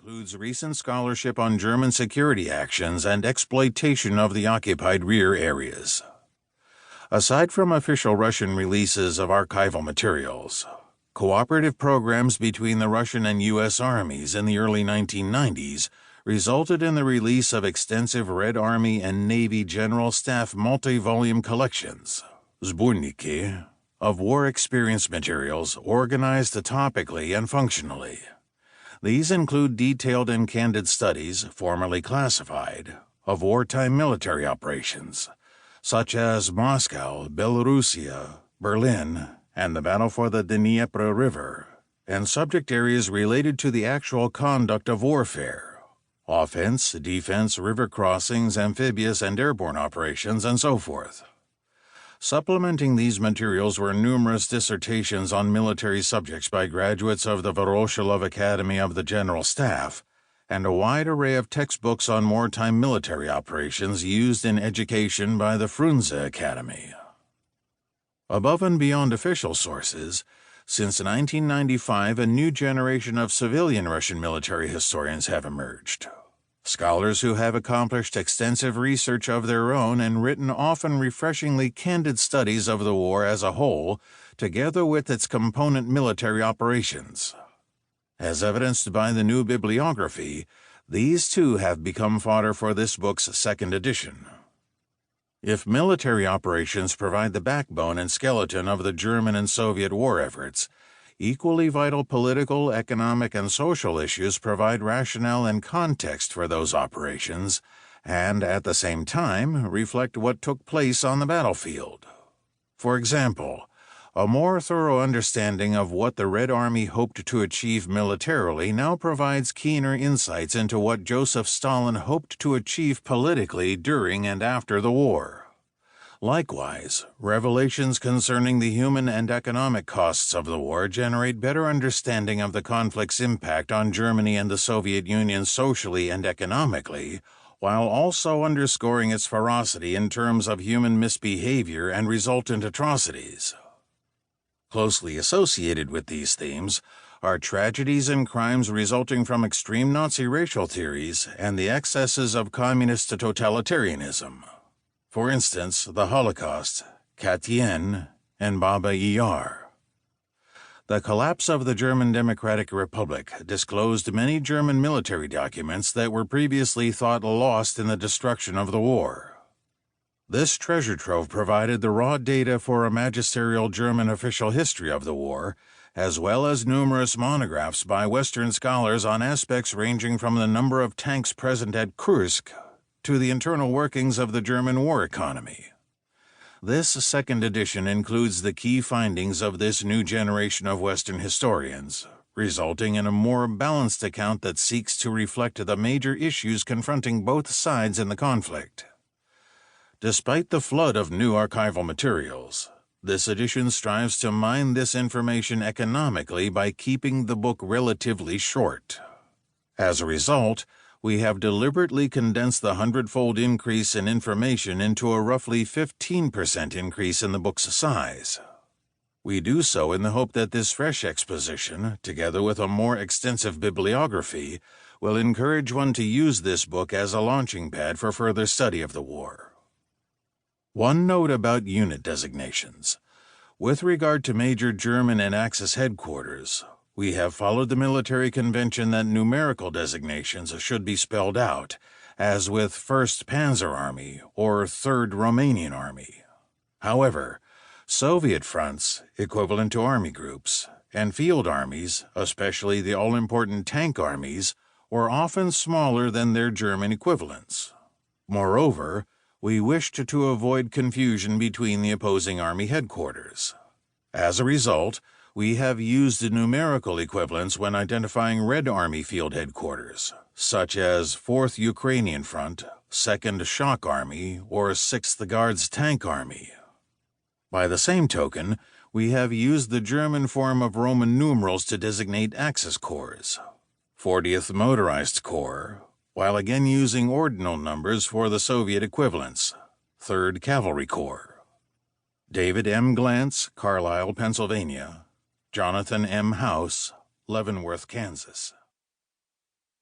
includes recent scholarship on German security actions and exploitation of the occupied rear areas. Aside from official Russian releases of archival materials, cooperative programs between the Russian and U.S. armies in the early 1990s resulted in the release of extensive Red Army and Navy General Staff multi-volume collections, Zborniki, of war experience materials organized topically and functionally. These include detailed and candid studies, formerly classified, of wartime military operations, such as Moscow, Belarusia, Berlin, and the battle for the Dnieper River, and subject areas related to the actual conduct of warfare, offense, defense, river crossings, amphibious and airborne operations, and so forth. Supplementing these materials were numerous dissertations on military subjects by graduates of the Voroshilov Academy of the General Staff, and a wide array of textbooks on wartime military operations used in education by the Frunze Academy. Above and beyond official sources, since 1995 a new generation of civilian Russian military historians have emerged. Scholars who have accomplished extensive research of their own and written often refreshingly candid studies of the war as a whole, together with its component military operations. As evidenced by the new bibliography, these too have become fodder for this book's second edition. If military operations provide the backbone and skeleton of the German and Soviet war efforts, equally vital political, economic, and social issues provide rationale and context for those operations, and at the same time reflect what took place on the battlefield. For example, a more thorough understanding of what the Red Army hoped to achieve militarily now provides keener insights into what Joseph Stalin hoped to achieve politically during and after the war. Likewise, revelations concerning the human and economic costs of the war generate better understanding of the conflict's impact on Germany and the Soviet Union socially and economically, while also underscoring its ferocity in terms of human misbehavior and resultant atrocities. Closely associated with these themes are tragedies and crimes resulting from extreme Nazi racial theories and the excesses of communist totalitarianism. For instance, the Holocaust, Katyn, and Baba Yar. The collapse of the German Democratic Republic disclosed many German military documents that were previously thought lost in the destruction of the war. This treasure trove provided the raw data for a magisterial German official history of the war, as well as numerous monographs by Western scholars on aspects ranging from the number of tanks present at Kursk to the internal workings of the German war economy. This second edition includes the key findings of this new generation of Western historians, resulting in a more balanced account that seeks to reflect the major issues confronting both sides in the conflict. Despite the flood of new archival materials, this edition strives to mine this information economically by keeping the book relatively short. As a result, we have deliberately condensed the 100-fold increase in information into a roughly 15% increase in the book's size. We do so in the hope that this fresh exposition, together with a more extensive bibliography, will encourage one to use this book as a launching pad for further study of the war. One note about unit designations. With regard to major German and Axis headquarters, we have followed the military convention that numerical designations should be spelled out, as with 1st Panzer Army or 3rd Romanian Army. However, Soviet fronts, equivalent to army groups, and field armies, especially the all-important tank armies, were often smaller than their German equivalents. Moreover, we wished to avoid confusion between the opposing army headquarters. As a result, we have used numerical equivalents when identifying Red Army field headquarters, such as 4th Ukrainian Front, 2nd Shock Army, or 6th Guards Tank Army. By the same token, we have used the German form of Roman numerals to designate Axis corps, 40th Motorized Corps, while again using ordinal numbers for the Soviet equivalents, 3rd Cavalry Corps. David M. Glantz, Carlisle, Pennsylvania. Jonathan M. House, Leavenworth, Kansas.